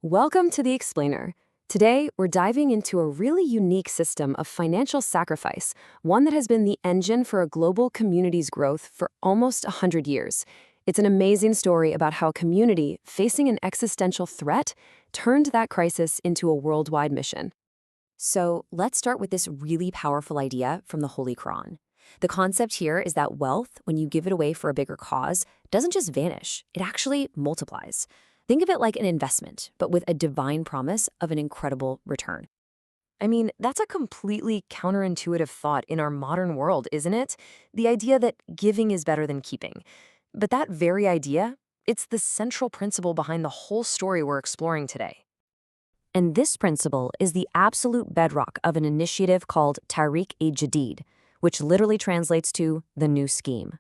Welcome to The Explainer. Today, we're diving into a really unique system of financial sacrifice, one that has been the engine for a global community's growth for almost 100 years. It's an amazing story about how a community facing an existential threat turned that crisis into a worldwide mission. So let's start with this really powerful idea from the Holy Qur'an. The concept here is that wealth, when you give it away for a bigger cause, doesn't just vanish, it actually multiplies. Think of it like an investment, but with a divine promise of an incredible return. I mean, that's a completely counterintuitive thought in our modern world, isn't it? The idea that giving is better than keeping. But that very idea, it's the central principle behind the whole story we're exploring today. And this principle is the absolute bedrock of an initiative called Tahrik-e-Jadid, which literally translates to the new scheme.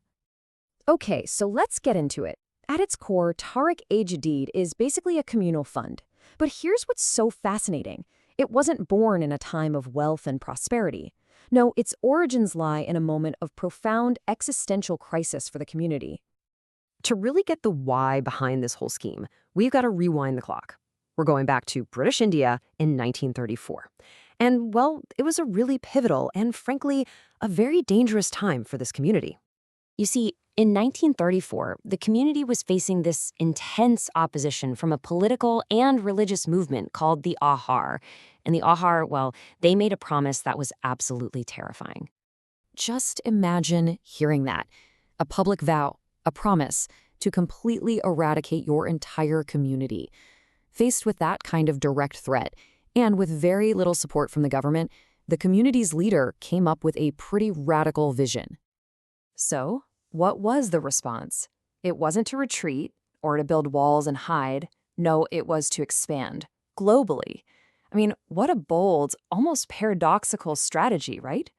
Okay, so let's get into it. At its core, Tahrik-e-Jadid is basically a communal fund. But here's what's so fascinating. It wasn't born in a time of wealth and prosperity. No, its origins lie in a moment of profound existential crisis for the community. To really get the why behind this whole scheme, we've got to rewind the clock. We're going back to British India in 1934. And, well, it was a really pivotal and, frankly, a very dangerous time for this community. You see, in 1934, the community was facing this intense opposition from a political and religious movement called the Ahar. And the Ahar, well, they made a promise that was absolutely terrifying. Just imagine hearing that. A public vow, a promise, to completely eradicate your entire community. Faced with that kind of direct threat, and with very little support from the government, the community's leader came up with a pretty radical vision. So, what was the response? It wasn't to retreat or to build walls and hide. No, it was to expand globally. I mean, what a bold, almost paradoxical strategy, right?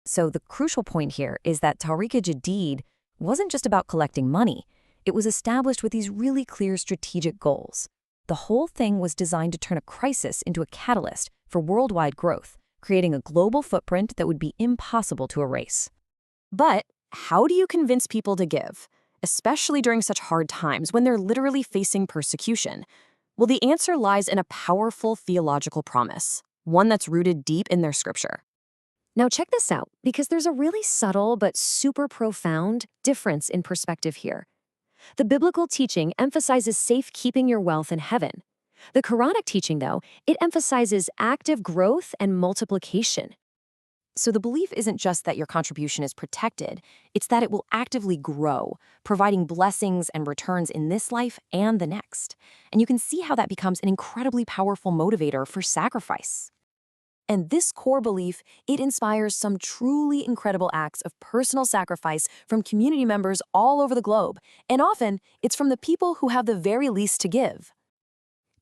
So the crucial point here is that Tahrik-e-Jadid wasn't just about collecting money. It was established with these really clear strategic goals. The whole thing was designed to turn a crisis into a catalyst for worldwide growth, creating a global footprint that would be impossible to erase. But how do you convince people to give, especially during such hard times when they're literally facing persecution? Well, the answer lies in a powerful theological promise, one that's rooted deep in their scripture. Now check this out, because there's a really subtle but super profound difference in perspective here. The biblical teaching emphasizes safekeeping your wealth in heaven. The Quranic teaching, though, it emphasizes active growth and multiplication. So the belief isn't just that your contribution is protected, it's that it will actively grow, providing blessings and returns in this life and the next. And you can see how that becomes an incredibly powerful motivator for sacrifice. And this core belief, it inspires some truly incredible acts of personal sacrifice from community members all over the globe. And often, it's from the people who have the very least to give.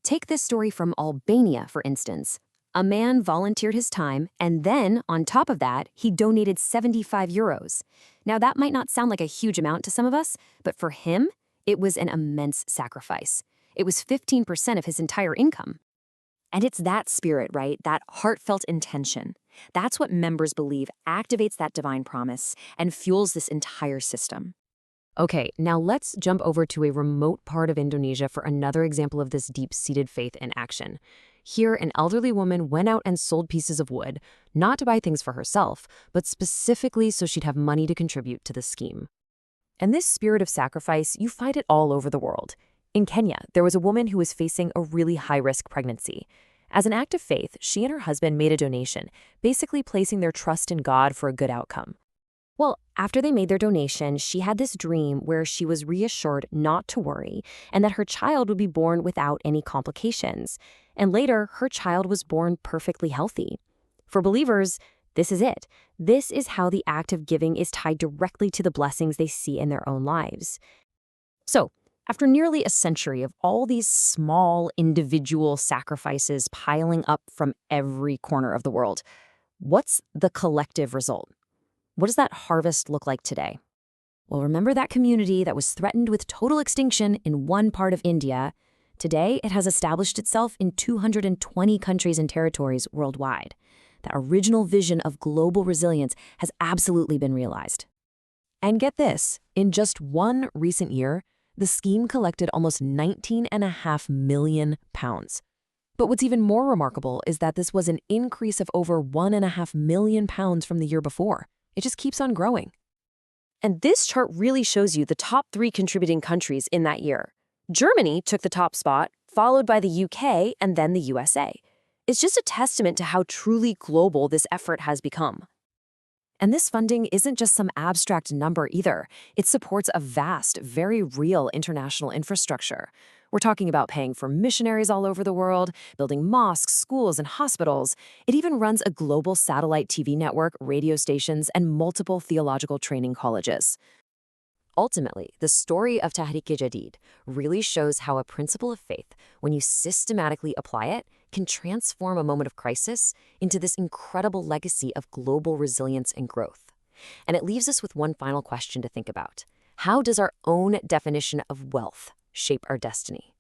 Take this story from Albania, for instance. A man volunteered his time, and then, on top of that, he donated 75 euros. Now, that might not sound like a huge amount to some of us, but for him, it was an immense sacrifice. It was 15% of his entire income. And it's that spirit, right? That heartfelt intention. That's what members believe activates that divine promise and fuels this entire system. Okay, now let's jump over to a remote part of Indonesia for another example of this deep-seated faith in action. Here, an elderly woman went out and sold pieces of wood, not to buy things for herself, but specifically so she'd have money to contribute to the scheme. And this spirit of sacrifice, you find it all over the world. In Kenya, there was a woman who was facing a really high-risk pregnancy. As an act of faith, she and her husband made a donation, basically placing their trust in God for a good outcome. Well, after they made their donation, she had this dream where she was reassured not to worry and that her child would be born without any complications. And later, her child was born perfectly healthy. For believers, this is it. This is how the act of giving is tied directly to the blessings they see in their own lives. So, after nearly a century of all these small individual sacrifices piling up from every corner of the world, what's the collective result? What does that harvest look like today? Well, remember that community that was threatened with total extinction in one part of India? Today, it has established itself in 220 countries and territories worldwide. That original vision of global resilience has absolutely been realized. And get this, in just one recent year, The scheme collected almost £19.5 million. But what's even more remarkable is that this was an increase of over £1.5 million from the year before. It just keeps on growing. And this chart really shows you the top 3 contributing countries in that year. Germany took the top spot, followed by the UK and then the USA. It's just a testament to how truly global this effort has become. And this funding isn't just some abstract number either. It supports a vast, very real international infrastructure. We're talking about paying for missionaries all over the world, building mosques, schools, and hospitals. It even runs a global satellite TV network, radio stations, and multiple theological training colleges. Ultimately, the story of Tahrik-e-Jadid really shows how a principle of faith, when you systematically apply it, can transform a moment of crisis into this incredible legacy of global resilience and growth. And it leaves us with one final question to think about. How does our own definition of wealth shape our destiny?